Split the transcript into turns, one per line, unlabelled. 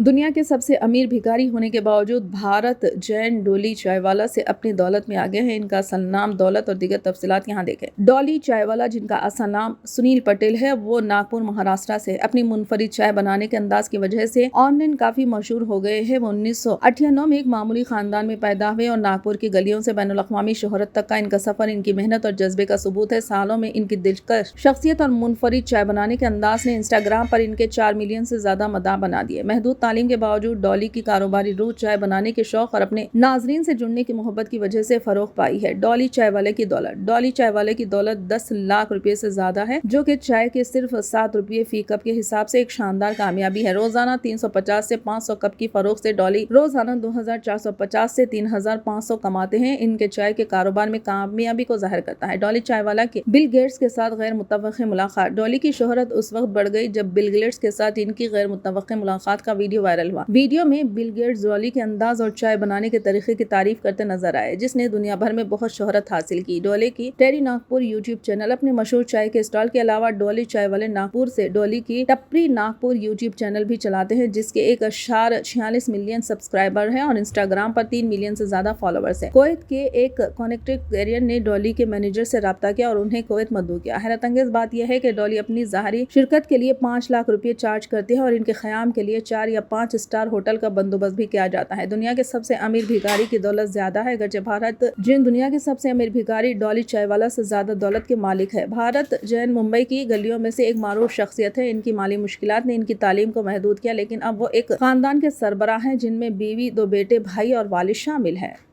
दुनिया के सबसे अमीर भिखारी होने के बावजूद भारत जैन डॉली चायवाला से अपनी दौलत में आगे है। इनका असल नाम, दौलत और दीगर तफसीलात यहाँ देखें। डॉली चायवाला, जिनका असल नाम सुनील पटेल है, वो नागपुर महाराष्ट्र से अपनी मुनफरिद चाय बनाने के अंदाज की वजह से ऑनलाइन काफी मशहूर हो गए हैं। वो 1998 में एक मामूली खानदान में पैदा हुए और नागपुर की गलियों से बैनुल अक़वामी शोहरत तक का इनका सफर इनकी मेहनत और जज्बे का सबूत है। सालों में इनकी दिलकश शख्सियत और मुनफरिद चाय बनाने के अंदाज ने इंस्टाग्राम पर इनके 4 मिलियन से ज्यादा मदाह बना दिए। महदूद तालीम के बावजूद डॉली की कारोबारी रूह चाय बनाने के शौक और अपने नाजरीन से जुड़ने की मोहब्बत की वजह से फरोग पाई है। डॉली चायवाले की दौलत। डॉली चायवाले की दौलत 10 लाख रुपए से ज्यादा है, जो कि चाय के सिर्फ 7 रुपये फी कप के हिसाब से एक शानदार कामयाबी है। रोजाना 350 से 500 कप की फरोख से डॉली रोजाना 2450 से 3500 कमाते हैं। इनके चाय के कारोबार में कामयाबी को जाहिर करता है डॉली चायवाला के बिल गेट्स के साथ गैर मुतवक्के मुलाकात। डॉली की शोहरत उस वक्त बढ़ गई जब बिल गेट्स के साथ इनकी गैर मुतवक्के मुलाकात का वीडियो वायरल हुआ। वीडियो में बिल गेट्स डॉली के अंदाज और चाय बनाने के तरीके की तारीफ करते नजर आए, जिसने दुनिया भर में बहुत शोहरत हासिल की। डॉली की टेरी नागपुर यूट्यूब चैनल। अपने मशहूर चाय के स्टॉल के अलावा डॉली चायवाले नागपुर से डॉली की टपरी नागपुर यूट्यूब चैनल भी चलाते हैं, जिसके 1.46 मिलियन सब्सक्राइबर है और इंस्टाग्राम पर 3 मिलियन से ज्यादा फॉलोअर्स है। कुवैत के एक कनेक्टेड कैरियर ने डॉली के मैनेजर से राब्ता किया और उन्हें कुवैत मदऊ किया। हैरत अंगेज बात यह है कि डॉली अपनी ज़ाहरी शिरकत के लिए 5 लाख रुपए चार्ज करती है और इनके क़याम के लिए 4 या 5 स्टार होटल का बंदोबस्त भी किया जाता है। दुनिया के सबसे अमीर भिखारी की दौलत ज्यादा है, अगरचे भारत जैन दुनिया के सबसे अमीर भिखारी डॉली चायवाला से ज्यादा दौलत के मालिक है। भारत जैन मुंबई की गलियों में से एक मारूफ शख्सियत है। इनकी माली मुश्किलात ने इनकी तालीम को महदूद किया, लेकिन अब वो एक खानदान के सरबराह हैं, जिनमें बीवी, 2 बेटे, भाई और वालिद शामिल है।